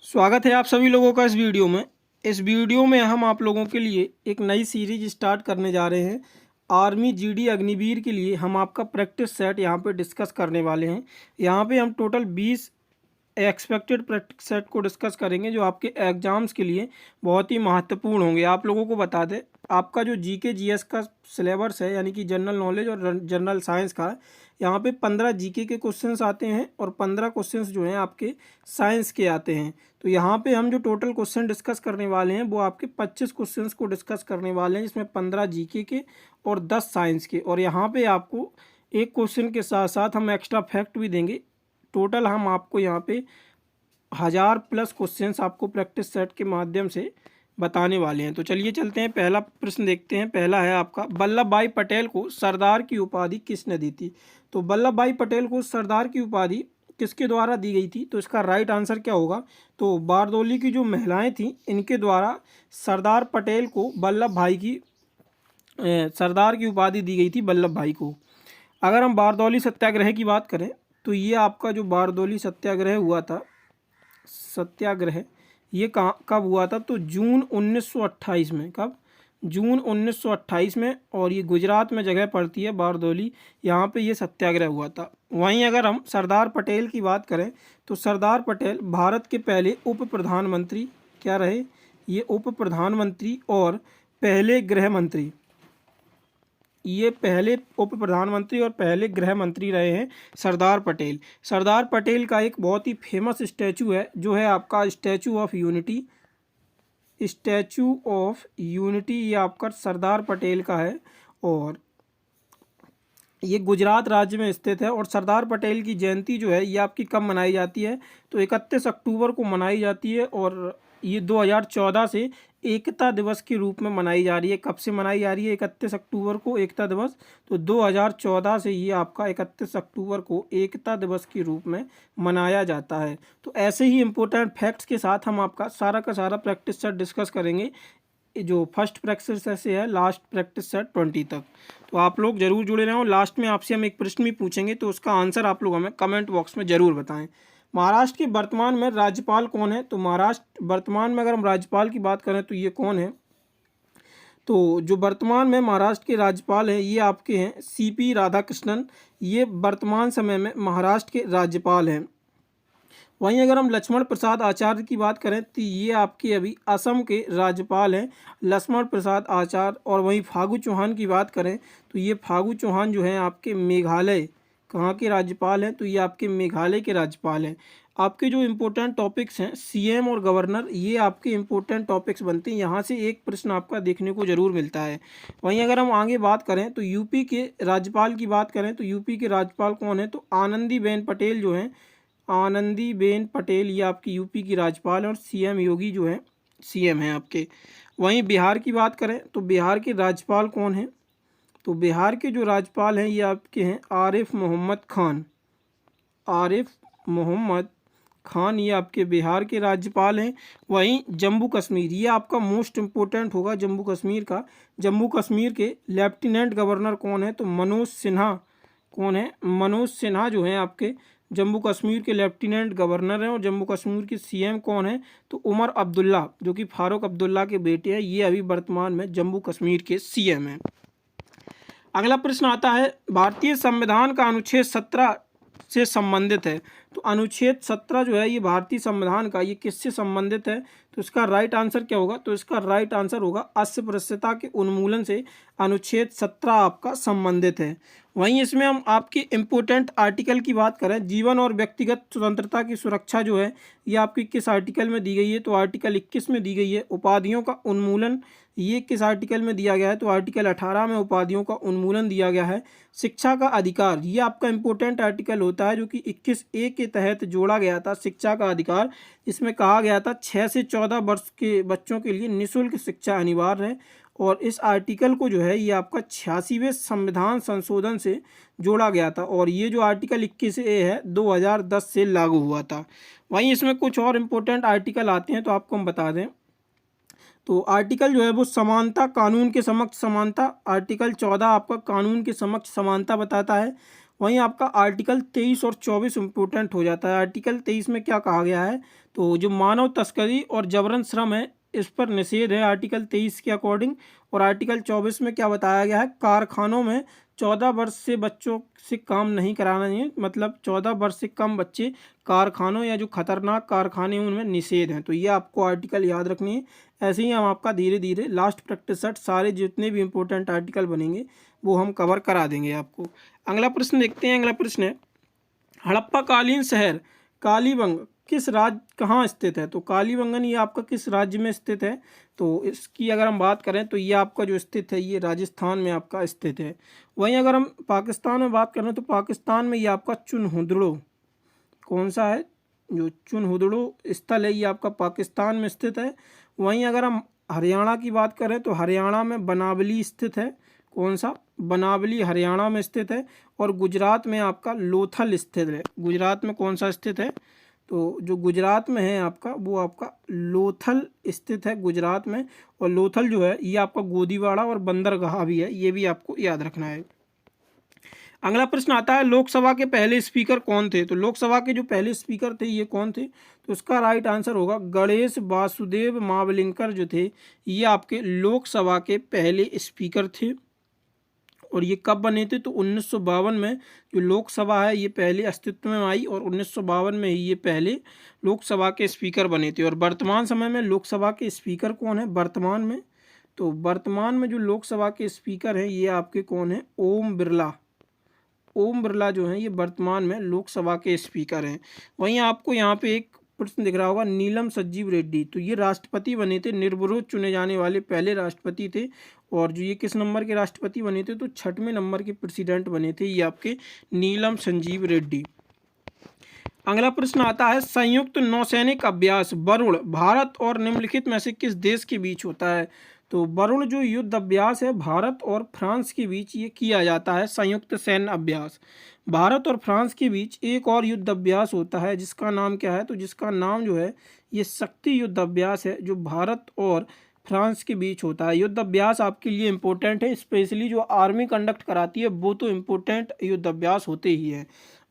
स्वागत है आप सभी लोगों का इस वीडियो में। इस वीडियो में हम आप लोगों के लिए एक नई सीरीज स्टार्ट करने जा रहे हैं। आर्मी जीडी अग्निवीर के लिए हम आपका प्रैक्टिस सेट यहाँ पे डिस्कस करने वाले हैं। यहाँ पे हम टोटल 20 एक्सपेक्टेड प्रैक्टिस सेट को डिस्कस करेंगे जो आपके एग्जाम्स के लिए बहुत ही महत्वपूर्ण होंगे। आप लोगों को बता दें, आपका जो जीके जीएस का सिलेबस है यानी कि जनरल नॉलेज और जनरल साइंस का, यहाँ पे 15 जीके के क्वेश्चंस आते हैं और 15 क्वेश्चंस जो हैं आपके साइंस के आते हैं। तो यहाँ पे हम जो टोटल क्वेश्चन डिस्कस करने वाले हैं वो आपके 25 क्वेश्चंस को डिस्कस करने वाले हैं, जिसमें 15 जीके के और 10 साइंस के। और यहाँ पे आपको एक क्वेश्चन के साथ साथ हम एक्स्ट्रा फैक्ट भी देंगे। टोटल हम आपको यहाँ पे 1000+ क्वेश्चंस आपको प्रैक्टिस सेट के माध्यम से बताने वाले हैं। तो चलिए चलते हैं, पहला प्रश्न देखते हैं। पहला है आपका, वल्लभ भाई पटेल को सरदार की उपाधि किसने दी थी? तो वल्लभ भाई पटेल को सरदार की उपाधि किसके द्वारा दी गई थी? तो इसका राइट आंसर क्या होगा? तो बारदौली की जो महिलाएं थीं इनके द्वारा सरदार पटेल को सरदार की उपाधि दी गई थी वल्लभ भाई को। अगर हम बारदौली सत्याग्रह की बात करें तो ये आपका जो बारदौली सत्याग्रह हुआ था, ये कब हुआ था? तो जून 1928 में। कब? जून 1928 में। और ये गुजरात में जगह पड़ती है बारदौली, यहाँ पे ये सत्याग्रह हुआ था। वहीं अगर हम सरदार पटेल की बात करें तो सरदार पटेल भारत के पहले उप प्रधानमंत्री क्या रहे? ये उप प्रधानमंत्री और पहले गृह मंत्री, ये पहले उप प्रधानमंत्री और पहले गृह मंत्री रहे हैं सरदार पटेल। सरदार पटेल का एक बहुत ही फेमस स्टैचू है जो है आपका statue of unity. Statue of unity ये आपका सरदार पटेल का है और ये गुजरात राज्य में स्थित है। और सरदार पटेल की जयंती जो है ये आपकी कब मनाई जाती है? तो 31 अक्टूबर को मनाई जाती है और ये 2014 से एकता दिवस के रूप में मनाई जा रही है। कब से मनाई जा रही है? 31 अक्टूबर को एकता दिवस। तो 2014 से ये आपका 31 अक्टूबर को एकता दिवस के रूप में मनाया जाता है। तो ऐसे ही इम्पोर्टेंट फैक्ट्स के साथ हम आपका सारा का सारा प्रैक्टिस सेट डिस्कस करेंगे, जो फर्स्ट प्रैक्टिस सेट से है लास्ट प्रैक्टिस सेट 20 तक। तो आप लोग जरूर जुड़े रहें। लास्ट में आपसे हम एक प्रश्न भी पूछेंगे तो उसका आंसर आप लोग हमें कमेंट बॉक्स में ज़रूर बताएं। महाराष्ट्र के वर्तमान में राज्यपाल कौन है? तो महाराष्ट्र वर्तमान में अगर हम राज्यपाल की बात करें तो ये कौन है? तो जो वर्तमान में महाराष्ट्र के राज्यपाल हैं ये आपके हैं CP राधाकृष्णन। ये वर्तमान समय में महाराष्ट्र के राज्यपाल हैं। वहीं अगर हम लक्ष्मण प्रसाद आचार्य की बात करें तो ये आपके अभी असम के राज्यपाल हैं, लक्ष्मण प्रसाद आचार्य। और वहीं फागू चौहान की बात करें तो ये फागू चौहान जो हैं आपके मेघालय, कहाँ के राज्यपाल हैं? तो ये आपके मेघालय के राज्यपाल हैं। आपके जो इम्पोर्टेंट टॉपिक्स हैं CM और गवर्नर, ये आपके इम्पोर्टेंट टॉपिक्स बनते हैं। यहाँ से एक प्रश्न आपका देखने को ज़रूर मिलता है। वहीं अगर हम आगे बात करें तो यूपी के राज्यपाल की बात करें तो यूपी के राज्यपाल कौन है? तो आनंदीबेन पटेल जो हैं, आनंदीबेन पटेल ये आपकी यूपी की राज्यपाल है। और CM योगी जो है CM हैं आपके। वहीं बिहार की बात करें तो बिहार के राज्यपाल कौन हैं? तो बिहार के जो राज्यपाल हैं ये आपके हैं आरिफ मोहम्मद खान। आरिफ मोहम्मद खान ये आपके बिहार के राज्यपाल हैं। वहीं जम्मू कश्मीर, ये आपका मोस्ट इम्पोर्टेंट होगा जम्मू कश्मीर का। जम्मू कश्मीर के लेफ्टिनेंट गवर्नर कौन है? तो मनोज सिन्हा। कौन है? मनोज सिन्हा जो हैं आपके जम्मू कश्मीर के लेफ्टिनेंट गवर्नर हैं। और जम्मू कश्मीर के CM कौन है? तो उमर अब्दुल्ला, जो कि फारूक अब्दुल्ला के बेटे हैं। ये अभी वर्तमान में जम्मू कश्मीर के CM हैं। अगला प्रश्न आता है, भारतीय संविधान का अनुच्छेद 17 से संबंधित है। तो अनुच्छेद 17 जो है ये भारतीय संविधान का, ये किससे संबंधित है? तो इसका राइट आंसर क्या होगा? तो इसका राइट आंसर होगा अस्पृश्यता के उन्मूलन से अनुच्छेद 17 आपका संबंधित है। वहीं इसमें हम आपके इम्पोर्टेंट आर्टिकल की बात करें, जीवन और व्यक्तिगत स्वतंत्रता की सुरक्षा जो है ये आपकी किस आर्टिकल में दी गई है? तो आर्टिकल 21 में दी गई है। उपाधियों का उन्मूलन ये किस आर्टिकल में दिया गया है? तो आर्टिकल 18 में उपाधियों का उन्मूलन दिया गया है। शिक्षा का अधिकार ये आपका इम्पोर्टेंट आर्टिकल होता है जो कि 21A के तहत जोड़ा गया था। शिक्षा का अधिकार, इसमें कहा गया था 6 से 14 वर्ष के बच्चों के लिए निःशुल्क शिक्षा अनिवार्य है। और इस आर्टिकल को जो है ये आपका 86वें संविधान संशोधन से जोड़ा गया था। और ये जो आर्टिकल 21A है 2010 से लागू हुआ था। वहीं इसमें कुछ और इम्पोर्टेंट आर्टिकल आते हैं तो आपको हम बता दें। तो आर्टिकल जो है वो समानता, कानून के समक्ष समानता। आर्टिकल 14 आपका कानून के समक्ष समानता बताता है। वहीं आपका आर्टिकल 23 और 24 इम्पोर्टेंट हो जाता है। आर्टिकल 23 में क्या कहा गया है, तो जो मानव तस्करी और जबरन श्रम है इस पर निषेध है आर्टिकल 23 के अकॉर्डिंग। और आर्टिकल 24 में क्या बताया गया है, कारखानों में 14 वर्ष से बच्चों से काम नहीं कराना चाहिए, मतलब 14 वर्ष से कम बच्चे कारखानों या जो खतरनाक कारखाने हैं उनमें निषेध हैं। तो ये आपको आर्टिकल याद रखनी है। ऐसे ही हम आपका धीरे धीरे लास्ट प्रैक्टिस सेट सारे जितने भी इंपॉर्टेंट आर्टिकल बनेंगे वो हम कवर करा देंगे आपको। अगला प्रश्न देखते हैं। अगला प्रश्न है, हड़प्पा कालीन शहर कालीबंग किस राज्य कहाँ स्थित है। तो कालीबंगन ये आपका किस राज्य में स्थित है, तो इसकी अगर हम बात करें तो ये आपका जो स्थित है ये राजस्थान में आपका स्थित है। वहीं अगर हम पाकिस्तान में बात करें तो पाकिस्तान में ये आपका चुनहुदड़ो कौन सा है, जो चुनहुदड़ो स्थल है ये आपका पाकिस्तान में स्थित है। वहीं अगर हम हरियाणा की बात करें तो हरियाणा में बनावली स्थित है। कौन सा, बनावली हरियाणा में स्थित है। और गुजरात में आपका लोथल स्थित है। गुजरात में कौन सा स्थित है, तो जो गुजरात में है आपका वो आपका लोथल स्थित है गुजरात में। और लोथल जो है ये आपका गोदीवाड़ा और बंदरगाह भी है, ये भी आपको याद रखना है। अगला प्रश्न आता है, लोकसभा के पहले स्पीकर कौन थे। तो लोकसभा के जो पहले स्पीकर थे ये कौन थे, तो इसका राइट आंसर होगा गणेश वासुदेव मावलिंकर जो थे ये आपके लोकसभा के पहले स्पीकर थे। और ये कब बने थे, तो 1952 में जो लोकसभा है ये पहले अस्तित्व में आई और 1952 में ही ये पहले लोकसभा के स्पीकर बने थे। और वर्तमान समय में लोकसभा के स्पीकर कौन है वर्तमान में, तो वर्तमान में जो लोकसभा के स्पीकर हैं ये आपके कौन है, ओम बिरला। ओम बिरला जो हैं ये वर्तमान में लोकसभा के स्पीकर हैं। वहीं आपको यहाँ पे एक प्रश्न दिख रहा होगा, नीलम संजीव रेड्डी, तो ये राष्ट्रपति बने थे, निर्विरोध चुने जाने वाले पहले राष्ट्रपति थे। और जो ये किस नंबर के राष्ट्रपति बने थे, तो 6वें नंबर के प्रेसिडेंट बने थे ये आपके नीलम संजीव रेड्डी। अगला प्रश्न आता है, संयुक्त नौसैनिक अभ्यास वरुण भारत और निम्नलिखित में से किस देश के बीच होता है। तो वरुण जो युद्ध अभ्यास है भारत और फ्रांस के बीच ये किया जाता है। संयुक्त सैन्य अभ्यास भारत और फ्रांस के बीच एक और युद्ध अभ्यास होता है जिसका नाम क्या है, तो जिसका नाम जो है ये शक्ति युद्ध अभ्यास है, जो भारत और फ्रांस के बीच होता है। युद्ध अभ्यास आपके लिए इम्पोर्टेंट है, स्पेशली जो आर्मी कंडक्ट कराती है वो तो इम्पोर्टेंट युद्ध अभ्यास होते ही है।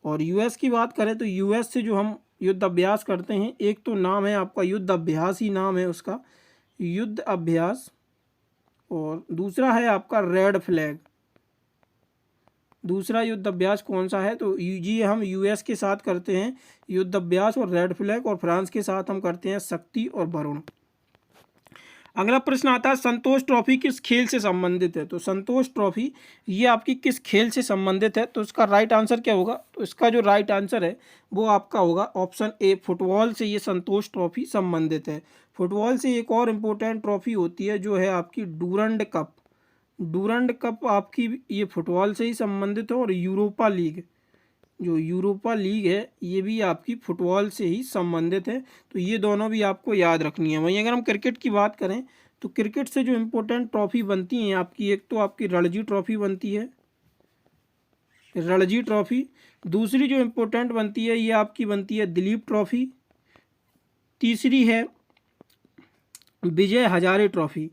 और यूएस की बात करें तो यूएस से जो हम युद्ध अभ्यास करते हैं, एक तो नाम है आपका युद्ध अभ्यास ही नाम है उसका, युद्ध अभ्यास। और दूसरा है आपका रेड फ्लैग। दूसरा युद्ध अभ्यास कौन सा है, तो ये हम यूएस के साथ करते हैं युद्ध अभ्यास और रेड फ्लैग, और फ्रांस के साथ हम करते हैं शक्ति और वरुण। अगला प्रश्न आता है, संतोष ट्रॉफी किस खेल से संबंधित है। तो संतोष ट्रॉफी ये आपकी किस खेल से संबंधित है, तो इसका राइट आंसर क्या होगा, तो इसका जो राइट आंसर है वो आपका होगा ऑप्शन ए, फुटबॉल से ये संतोष ट्रॉफी संबंधित है। फुटबॉल से एक और इम्पोर्टेंट ट्रॉफी होती है जो है आपकी डूरंड कप। डूरंड कप आपकी ये फुटबॉल से ही संबंधित है। और यूरोपा लीग, जो यूरोपा लीग है ये भी आपकी फुटबॉल से ही संबंधित है। तो ये दोनों भी आपको याद रखनी है। वहीं अगर हम क्रिकेट की बात करें तो क्रिकेट से जो इम्पोर्टेंट ट्रॉफी बनती हैं आपकी, एक तो आपकी रणजी ट्रॉफी बनती है, रणजी ट्रॉफी। दूसरी जो इम्पोर्टेंट बनती है ये आपकी बनती है दिलीप ट्रॉफी। तीसरी है विजय हजारे ट्रॉफी।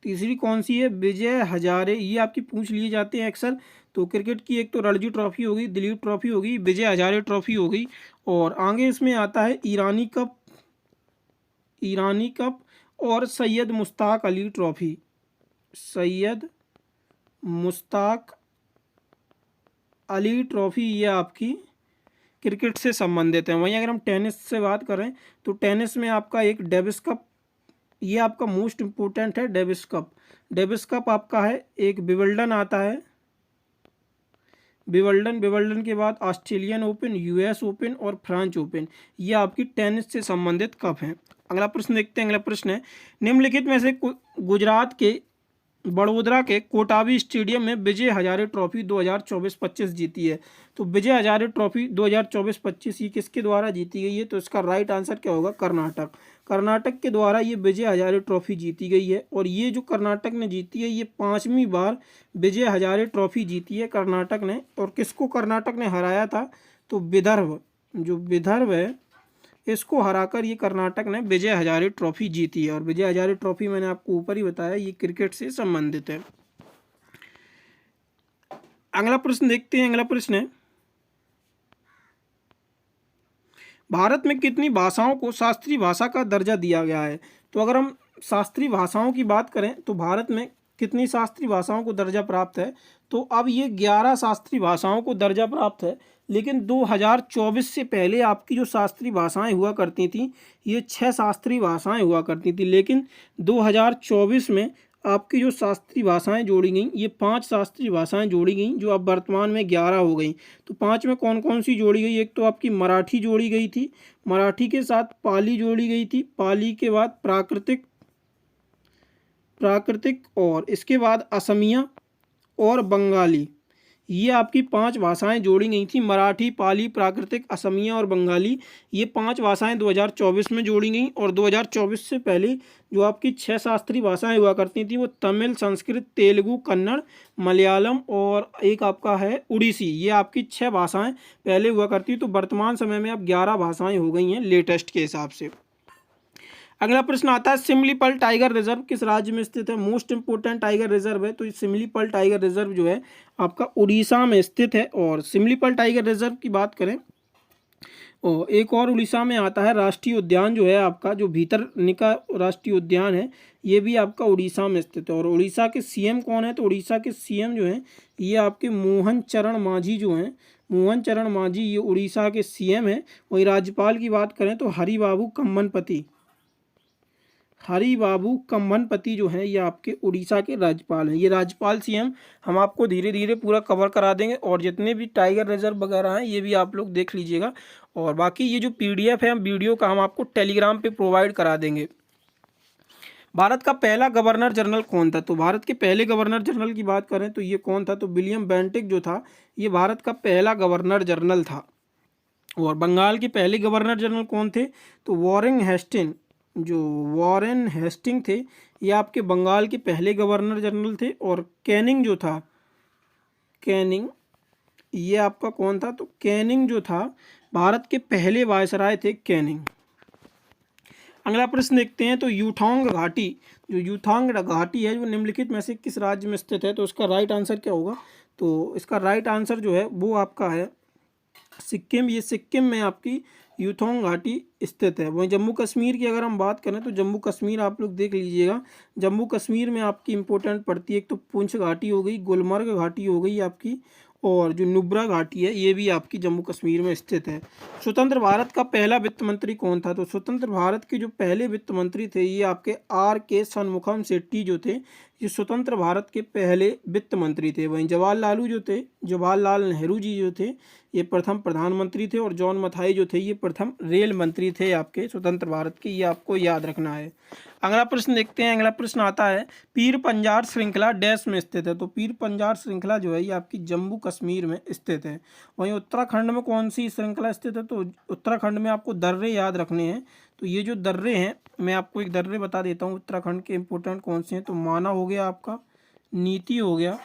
तीसरी कौन सी है, विजय हजारे। ये आपकी पूछ लिए जाते हैं अक्सर। तो क्रिकेट की एक तो रणजी ट्रॉफी होगी, दिलीप ट्रॉफी होगी, विजय हजारे ट्रॉफी होगी। और आगे इसमें आता है ईरानी कप, ईरानी कप और सैयद मुश्ताक अली ट्रॉफी, सैयद मुश्ताक अली ट्रॉफी, ये आपकी क्रिकेट से संबंधित है। वहीं अगर हम टेनिस से बात करें तो टेनिस में आपका एक डेविस कप, ये आपका मोस्ट इम्पोर्टेंट है डेविस कप। डेविस कप आपका है, एक विंबलडन आता है, विंबलडन के बाद ऑस्ट्रेलियन ओपन, यूएस ओपन और फ्रेंच ओपन, ये आपकी टेनिस से संबंधित कप हैं। अगला प्रश्न देखते हैं। अगला प्रश्न है, निम्नलिखित में से गुजरात के बड़ोदरा के कोटावी स्टेडियम में विजय हजारे ट्रॉफी 2024-25 जीती है। तो विजय हजारे ट्रॉफी 2024-25 ये किसके द्वारा जीती गई है, तो इसका राइट आंसर क्या होगा, कर्नाटक। कर्नाटक के द्वारा ये विजय हजारे ट्रॉफी जीती गई है। और ये जो कर्नाटक ने जीती है ये 5वीं बार विजय हजारे ट्रॉफी जीती है कर्नाटक ने। और किसको कर्नाटक ने हराया था, तो विदर्भ, जो विदर्भ है इसको हराकर ये कर्नाटक ने विजय हजारे ट्रॉफी जीती है। और विजय हजारे ट्रॉफी मैंने आपको ऊपर ही बताया ये क्रिकेट से संबंधित है। अगला प्रश्न देखते हैं। अगला प्रश्न है, भारत में कितनी भाषाओं को शास्त्रीय भाषा का दर्जा दिया गया है? तो अगर हम शास्त्रीय भाषाओं की बात करें तो भारत में कितनी शास्त्रीय भाषाओं को दर्जा प्राप्त है? तो अब ये 11 शास्त्रीय भाषाओं को दर्जा प्राप्त है, लेकिन 2024 से पहले आपकी जो शास्त्रीय भाषाएं हुआ करती थी ये 6 शास्त्रीय भाषाएं हुआ करती थी, लेकिन 2024 में आपकी जो शास्त्रीय भाषाएं जोड़ी गई ये 5 शास्त्रीय भाषाएं जोड़ी गई, जो अब वर्तमान में 11 हो गई। तो 5 में कौन कौन सी जोड़ी गई? एक तो आपकी मराठी जोड़ी गई थी, मराठी के साथ पाली जोड़ी गई थी, पाली के बाद प्राकृतिक और इसके बाद असमिया और बंगाली। ये आपकी 5 भाषाएं जोड़ी गई थी, मराठी, पाली, प्राकृतिक, असमिया और बंगाली। ये 5 भाषाएं 2024 में जोड़ी गई, और 2024 से पहले जो आपकी 6 शास्त्रीय भाषाएं हुआ करती थी वो तमिल, संस्कृत, तेलुगु, कन्नड़, मलयालम और एक आपका है उड़ीसी। ये आपकी 6 भाषाएं पहले हुआ करती, तो वर्तमान समय में अब 11 भाषाएं हो गई हैं लेटेस्ट के हिसाब से। अगला प्रश्न आता है, सिमलीपल टाइगर रिजर्व किस राज्य में स्थित है? मोस्ट इंपोर्टेंट टाइगर रिजर्व है, तो ये सिमलीपल टाइगर रिजर्व जो है आपका उड़ीसा में स्थित है। और सिमलीपल टाइगर रिजर्व की बात करें और एक और उड़ीसा में आता है राष्ट्रीय उद्यान जो है आपका, जो भीतरनिका राष्ट्रीय उद्यान है, ये भी आपका उड़ीसा में स्थित है। और उड़ीसा के सीएम कौन है? तो उड़ीसा के सीएम जो हैं ये आपके मोहन चरण मांझी जो हैं, मोहन चरण मांझी ये उड़ीसा के सीएम हैं। वही राज्यपाल की बात करें तो हरिबाबू कम्मनपति जो हैं ये आपके उड़ीसा के राज्यपाल हैं। ये राज्यपाल सीएम हम आपको धीरे धीरे पूरा कवर करा देंगे, और जितने भी टाइगर रिजर्व वगैरह हैं ये भी आप लोग देख लीजिएगा। और बाकी ये जो पीडीएफ है हम वीडियो का हम आपको टेलीग्राम पे प्रोवाइड करा देंगे। भारत का पहला गवर्नर जनरल कौन था? तो भारत के पहले गवर्नर जनरल की बात करें तो ये कौन था? तो विलियम बेंटिक जो था ये भारत का पहला गवर्नर जनरल था। और बंगाल के पहले गवर्नर जनरल कौन थे? तो वॉरेन हेस्टिंग थे, ये आपके बंगाल के पहले गवर्नर जनरल थे। और कैनिंग ये आपका कौन था? तो कैनिंग जो था भारत के पहले वायसराय थे, कैनिंग। अगला प्रश्न देखते हैं, तो यूथोंग घाटी है वो निम्नलिखित में से किस राज्य में स्थित है? तो इसका राइट आंसर क्या होगा? तो इसका राइट आंसर जो है वो आपका है सिक्किम। ये सिक्किम में आपकी यूथोंग घाटी स्थित है। वहीं जम्मू कश्मीर की अगर हम बात करें तो जम्मू कश्मीर आप लोग देख लीजिएगा, जम्मू कश्मीर में आपकी इंपॉर्टेंट पड़ती है, एक तो पुंछ घाटी हो गई, गुलमर्ग घाटी हो गई आपकी, और जो नुब्रा घाटी है ये भी आपकी जम्मू कश्मीर में स्थित है। स्वतंत्र भारत का पहला वित्त मंत्री कौन था? तो स्वतंत्र भारत के जो पहले वित्त मंत्री थे ये आपके R.K. शनमुखम शेट्टी जो थे, ये स्वतंत्र भारत के पहले वित्त मंत्री थे। वहीं जवाहरलाल नेहरू जी जो थे ये प्रथम प्रधानमंत्री थे, और जॉन मथाई जो थे ये प्रथम रेल मंत्री थे आपके स्वतंत्र भारत के। ये आपको याद रखना है। अगला प्रश्न देखते हैं। अगला प्रश्न आता है, पीर पंजाल श्रृंखला डैश में स्थित है? तो पीर पंजाल श्रृंखला जो है ये आपकी जम्मू कश्मीर में स्थित है। वहीं उत्तराखंड में कौन सी श्रृंखला स्थित है? तो उत्तराखंड में आपको दर्रे याद रखने हैं। तो ये जो दर्रे हैं मैं आपको एक दर्रे बता देता हूँ उत्तराखंड के इंपॉर्टेंट कौन से हैं। तो माना हो गया आपका, नीति हो गया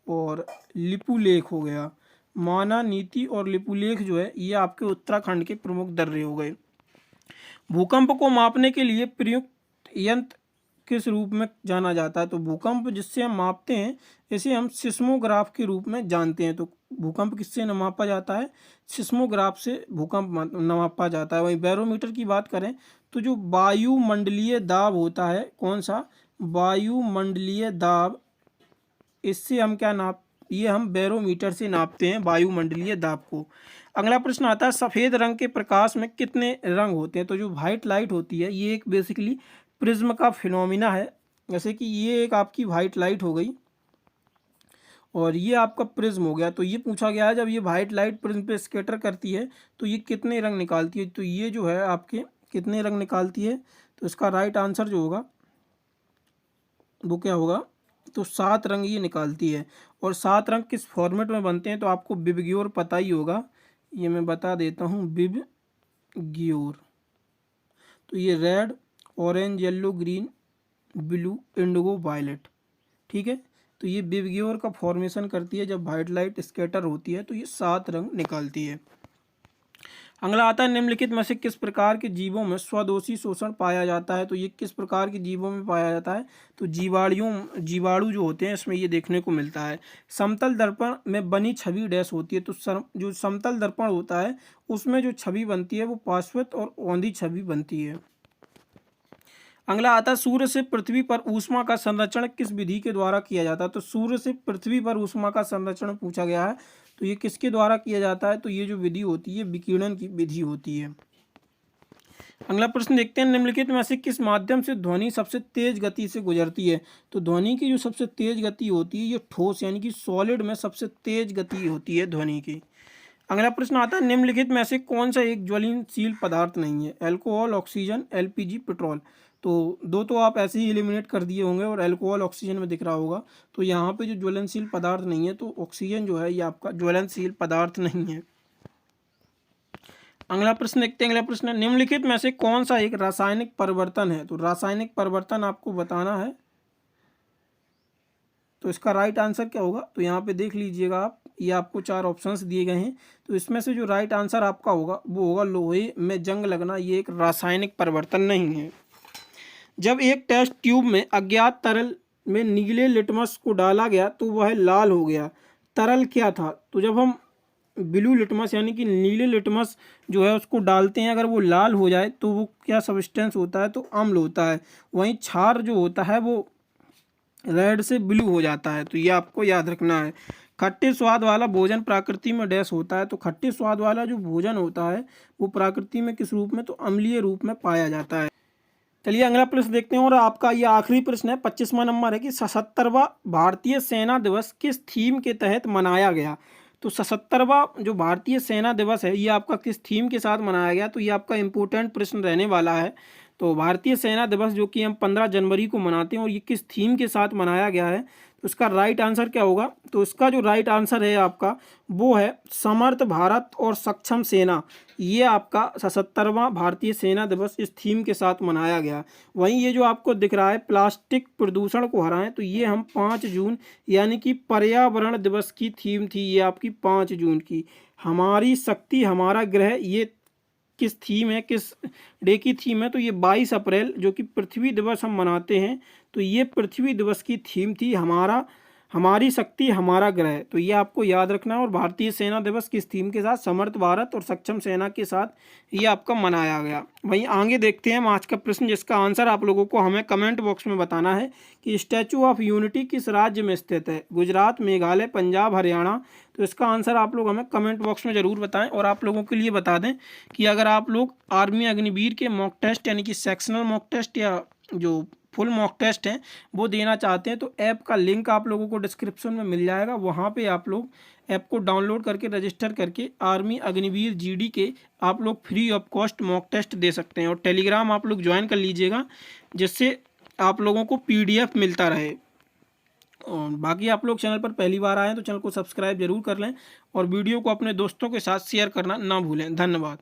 और लिपुलेख हो गया। माना, नीति और लिपुलेख जो है ये आपके उत्तराखंड के प्रमुख दर्रे हो गए। भूकंप को मापने के लिए प्रयुक्त यंत्र किस रूप में जाना जाता है? तो भूकंप जिससे हम मापते हैं इसे हम सिस्मोग्राफ के रूप में जानते हैं। तो भूकंप किससे न मापा जाता है? सिस्मोग्राफ से भूकंप न मापा जाता है। वहीं बैरोमीटर की बात करें तो जो वायुमंडलीय दाब होता है, कौन सा? वायुमंडलीय दाब, इससे हम क्या ये हम बैरोमीटर से नापते हैं वायुमंडलीय दाब को। अगला प्रश्न आता है, सफ़ेद रंग के प्रकाश में कितने रंग होते हैं? तो जो वाइट लाइट होती है ये एक बेसिकली प्रिज्म का फिनोमिना है। जैसे कि ये एक आपकी वाइट लाइट हो गई और ये आपका प्रिज्म हो गया। तो ये पूछा गया है जब ये वाइट लाइट प्रिज्म पे स्कैटर करती है तो ये कितने रंग निकालती है? तो ये जो है आपके कितने रंग निकालती है? तो इसका राइट आंसर जो होगा वो क्या होगा? तो 7 रंग ये निकालती है। और 7 रंग किस फॉर्मेट में बनते हैं? तो आपको विबग्योर पता ही होगा, ये मैं बता देता हूँ, विबग्योर। तो ये red, orange, yellow, green, blue, indigo, violet, ठीक है। तो ये विबग्योर का फॉर्मेशन करती है जब वाइट लाइट स्कैटर होती है, तो ये 7 रंग निकालती है। अगला आता है निम्नलिखित में से किस प्रकार के जीवों में स्वदोषी शोषण पाया जाता है। तो ये किस प्रकार के जीवों में पाया जाता है, तो जीवाणु जो होते हैं इसमें ये देखने को मिलता है। समतल दर्पण में बनी छवि डैश होती है, तो जो समतल दर्पण होता है उसमें जो छवि बनती है वो पार्श्विक और औंधी छवि बनती है। अगला आता है सूर्य से पृथ्वी पर ऊष्मा का संरक्षण किस विधि के द्वारा किया जाता है। तो सूर्य से पृथ्वी पर ऊष्मा का संरक्षण पूछा गया है, तो ये किसके द्वारा किया जाता है, तो ये जो विधि होती है विकिरण की विधि होती है। अगला प्रश्न देखते हैं निम्नलिखित में से किस माध्यम से ध्वनि सबसे तेज गति से गुजरती है। तो ध्वनि की जो सबसे तेज गति होती है ये ठोस यानी कि सॉलिड में सबसे तेज गति होती है ध्वनि की। अगला प्रश्न आता है निम्नलिखित में से कौन सा एक ज्वलनशील पदार्थ नहीं है। Alcohol, oxygen, LPG, petrol. तो दो तो आप ऐसे ही एलिमिनेट कर दिए होंगे और अल्कोहल ऑक्सीजन में दिख रहा होगा। तो यहाँ पे जो ज्वलनशील पदार्थ नहीं है तो ऑक्सीजन जो है ये आपका ज्वलनशील पदार्थ नहीं है। अगला प्रश्न देखते हैं। अगला प्रश्न निम्नलिखित में से कौन सा एक रासायनिक परिवर्तन है। तो रासायनिक परिवर्तन आपको बताना है, तो इसका राइट आंसर क्या होगा। तो यहाँ पे देख लीजिएगा आप, ये आपको 4 ऑप्शंस दिए गए हैं। तो इसमें से जो राइट आंसर आपका होगा वो होगा लोहे में जंग लगना। ये एक रासायनिक परिवर्तन नहीं है। जब एक टेस्ट ट्यूब में अज्ञात तरल में नीले लिटमस को डाला गया तो वह लाल हो गया, तरल क्या था। तो जब हम ब्लू लिटमस यानी कि नीले लिटमस जो है उसको डालते हैं, अगर वो लाल हो जाए तो वो क्या सब्सटेंस होता है, तो अम्ल होता है। वहीं क्षार जो होता है वो रेड से ब्लू हो जाता है। तो ये आपको याद रखना है। खट्टे स्वाद वाला भोजन प्रकृति में डैश होता है। तो खट्टे स्वाद वाला जो भोजन होता है वो प्रकृति में किस रूप में, तो अम्लीय रूप में पाया जाता है। चलिए अगला प्रश्न देखते हैं और आपका ये आखिरी प्रश्न है, 25वां नंबर है कि 77वां भारतीय सेना दिवस किस थीम के तहत मनाया गया। तो 77वां जो भारतीय सेना दिवस है ये आपका किस थीम के साथ मनाया गया। तो ये आपका इम्पोर्टेंट प्रश्न रहने वाला है। तो भारतीय सेना दिवस जो कि हम 15 जनवरी को मनाते हैं और ये किस थीम के साथ मनाया गया है, तो इसका राइट आंसर क्या होगा। तो इसका जो राइट आंसर है आपका वो है समर्थ भारत और सक्षम सेना। ये आपका 77वां भारतीय सेना दिवस इस थीम के साथ मनाया गया। वहीं ये जो आपको दिख रहा है प्लास्टिक प्रदूषण को हराएं, तो ये हम 5 जून यानी कि पर्यावरण दिवस की थीम थी, ये आपकी 5 जून की। हमारी शक्ति हमारा ग्रह, ये किस थीम है, किस डे की थीम है, तो ये 22 अप्रैल जो कि पृथ्वी दिवस हम मनाते हैं, तो ये पृथ्वी दिवस की थीम थी हमारी शक्ति हमारा ग्रह। तो ये आपको याद रखना है। और भारतीय सेना दिवस किस थीम के साथ, समर्थ भारत और सक्षम सेना के साथ ये आपका मनाया गया। वहीं आगे देखते हैं आज का प्रश्न जिसका आंसर आप लोगों को हमें कमेंट बॉक्स में बताना है कि स्टैचू ऑफ यूनिटी किस राज्य में स्थित है। गुजरात, मेघालय, पंजाब, हरियाणा। तो इसका आंसर आप लोग हमें कमेंट बॉक्स में ज़रूर बताएं। और आप लोगों के लिए बता दें कि अगर आप लोग आर्मी अग्निवीर के मॉक टेस्ट यानी कि सेक्शनल मॉक टेस्ट या जो फुल मॉक टेस्ट हैं वो देना चाहते हैं, तो ऐप का लिंक आप लोगों को डिस्क्रिप्शन में मिल जाएगा। वहाँ पे आप लोग ऐप को डाउनलोड करके रजिस्टर करके आर्मी अग्निवीर जीडी के आप लोग free of cost mock test दे सकते हैं। और टेलीग्राम आप लोग ज्वाइन कर लीजिएगा जिससे आप लोगों को PDF मिलता रहे। और बाकी आप लोग चैनल पर पहली बार आए हैं तो चैनल को सब्सक्राइब जरूर कर लें और वीडियो को अपने दोस्तों के साथ शेयर करना ना भूलें। धन्यवाद।